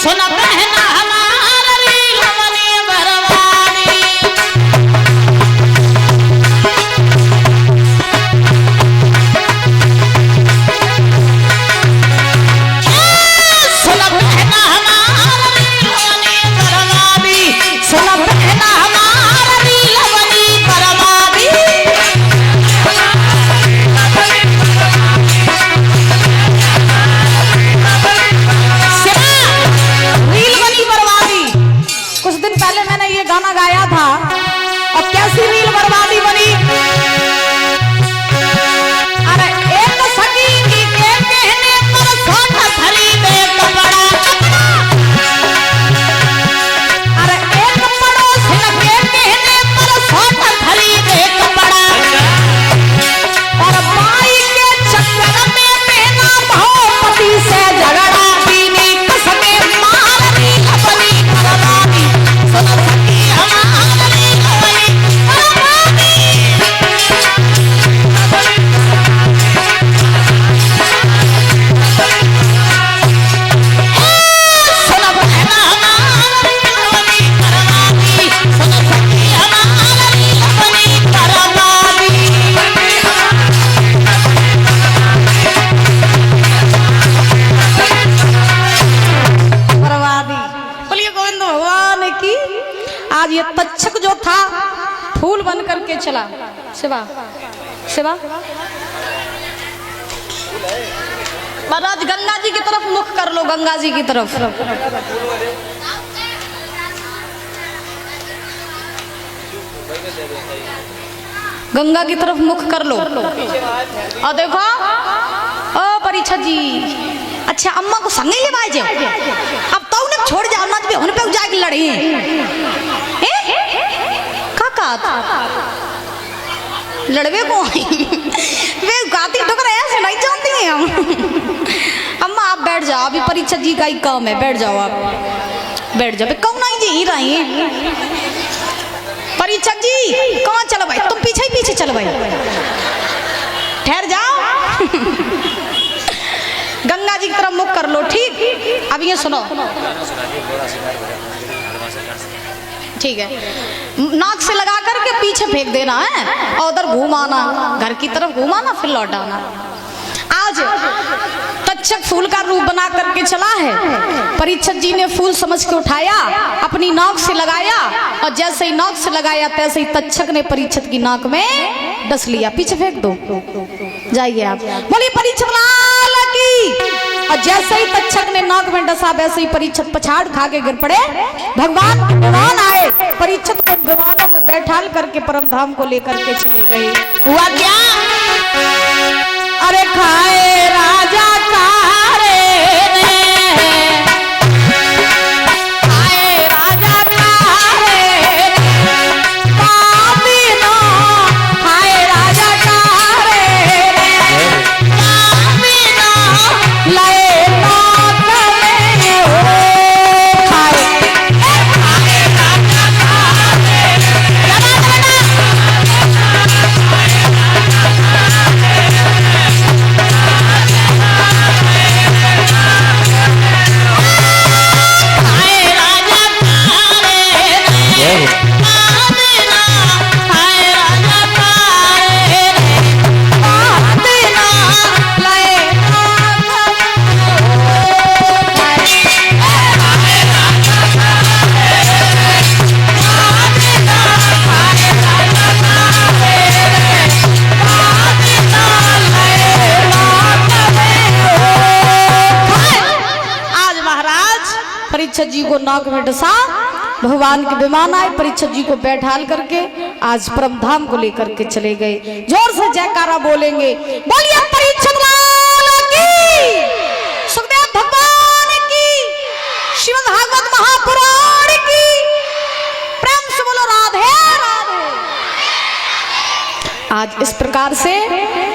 सुन बहना हमार रील बनी बर्बादी। सुन बहना हमार रील बनी बर्बादी। सुन बहना हमार रील बनी बर्बादी। कुछ दिन पहले मैंने ये गाना गाया था और कैसी रील बर्बादी बनी। अरे एक सगी के कहने पर सोना खरीदे कपड़ा। अरे एक पड़ोसी के कहने पर सोना खरीदे कपड़ा। और माई के चक्कर में पहना बहुपति से झगड़ा। दीनी कसमे मार रील बनी बर्बादी। सुन सखी हमार रील बनी बर्बादी। सुन बहना हमार रील बनी बर्बादी। सुन सखी हमार रील बनी बर्बादी। बर्बादी। बोलिए गोविंद भगवान की। आज ये तक्षक जो था फूल बन करके चला। शिवा शिवा महाराज गंगा जी की तरफ मुख कर लो। गंगा जी की तरफ गंगा की तरफ मुख कर लो। और देखो ओ परीक्षा जी। अच्छा अम्मा को संगे ले बाजे। अब तो उन्हें छोड़ जाओ ना उन पे जाके लड़े काका लड़वे को वे गाती ठोकर ऐसे नहीं जानती हैं हम। अम्मा आप बैठ जाओ अभी परीक्षा जी का ही काम है। बैठ जाओ आप बैठ जाओ। कौन आई जी ही रही परीक्षा जी। कहाँ चलो भाई तुम पीछे ही पीछे चलो भाई। ठहर जाओ। गंगा जी की तरफ मुख कर लो। ठीक अब ये सुनो ठीक है। नाक से लगा करके पीछे फेंक देना है और उधर घुमाना घर की तरफ घुमाना फिर लौट आना। आज तक्षक फूल का रूप बना करके चला है। परीक्षक जी ने फूल समझ के उठाया अपनी नाक से लगाया और जैसे ही नाक से लगाया तैसे ही तक्षक ने परीक्षक की नाक में डस लिया। पीछे फेंक दो जाइए आप। बोलिए परीक्षक लाल की। और जैसे ही तक्षक ने नाक में डसा वैसे ही परीक्षक पछाड़ खा के गिर पड़े। भगवान विमान आए परीक्षक को विमानों में बैठाल करके परम धाम को लेकर के चले गए। हुआ क्या? अरे खाए राजा कारे ने खाए राजा कारे पापीनो खाए राजा कारे पापीनो लए नाक में हो खाए खाए राजा कारे। परीक्षक जी को नाक में डसा। भगवान के विमान आए परीक्षक जी को बैठाल करके आज परम धाम को लेकर के चले गए। जोर से जयकारा बोलेंगे। बोलिए परीक्षक लाल की। सुखदेव भगवान की। श्रीमद् भागवत महापुराण की। प्रेम से बोलो राधे राधे। आज इस प्रकार से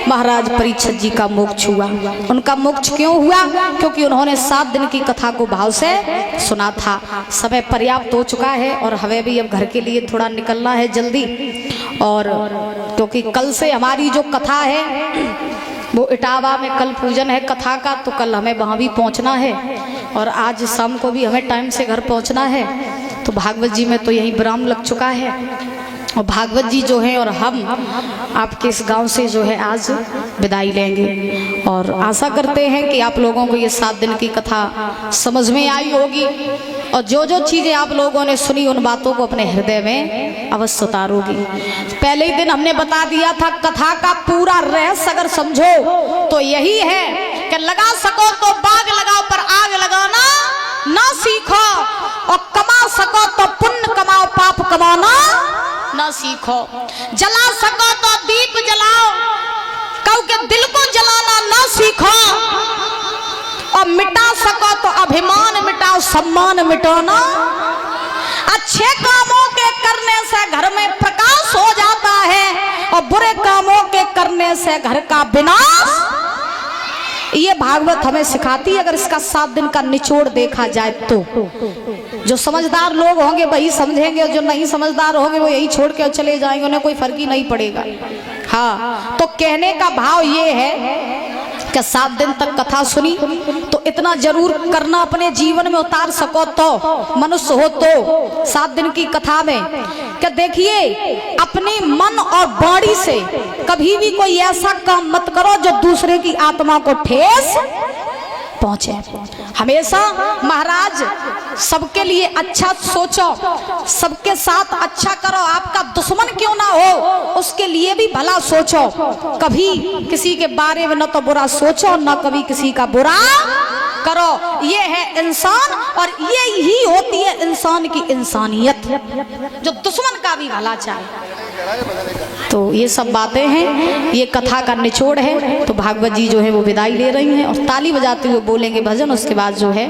महाराज परीक्षित जी का मोक्ष हुआ। उनका मोक्ष क्यों हुआ? क्योंकि उन्होंने 7 दिन की कथा को भाव से सुना था। समय पर्याप्त हो चुका है और हमें भी अब घर के लिए थोड़ा निकलना है जल्दी। और क्योंकि कल से हमारी जो कथा है वो इटावा में कल पूजन है कथा का, तो कल हमें वहाँ भी पहुँचना है। और आज शाम को भी हमें टाइम से घर पहुंचना है। तो भागवत जी में तो यही विराम लग चुका है और भागवत जी जो है और हम आपके इस गांव से जो है आज विदाई लेंगे। और आशा करते हैं कि आप लोगों को ये 7 दिन की कथा समझ में आई होगी और जो जो चीज़ें आप लोगों ने सुनी उन बातों को अपने हृदय में अवश्य उतारोगी। पहले ही दिन हमने बता दिया था कथा का पूरा रहस्य अगर समझो तो यही है कि लगा सको तो बाग लगाओ पर आग लगाना ना सीखो, और कमा सको तो पुण्य कमाओ पाप कमाना ना सीखो, जला सको तो दीप जलाओ कहो के दिल को जलाना ना सीखो, और मिटा सको तो अभिमान मिटाओ सम्मान मिटाना। अच्छे कामों के करने से घर में प्रकाश हो जाता है और बुरे कामों के करने से घर का विनाश। ये भागवत हमें सिखाती है। अगर इसका 7 दिन का निचोड़ देखा जाए तो जो समझदार लोग होंगे वही समझेंगे और जो नहीं समझदार होंगे वो यही छोड़ के चले जाएंगे, उन्हें कोई फर्क ही नहीं पड़ेगा। हाँ, तो कहने का भाव ये है कि 7 दिन तक कथा सुनी तो इतना जरूर करना अपने जीवन में उतार सको तो मनुष्य हो तो 7 दिन की कथा में कि देखिए अपने मन और बॉडी से कभी भी कोई ऐसा काम मत करो जो दूसरे की आत्मा को ठेस पहुंचे। हमेशा महाराज सबके लिए अच्छा सोचो, सबके साथ अच्छा करो, आपका दुश्मन क्यों ना हो उसके लिए भी भला सोचो, कभी किसी के बारे में न तो बुरा सोचो न कभी किसी का बुरा करो। ये है इंसान और ये ही होती है इंसान की इंसानियत, जो दुश्मन का भी भला चाहे। तो ये सब बातें हैं, ये कथा का निचोड़ है। तो भागवत जी जो है वो विदाई ले रही हैं और ताली बजाते हुए बोलेंगे भजन, उसके बाद जो है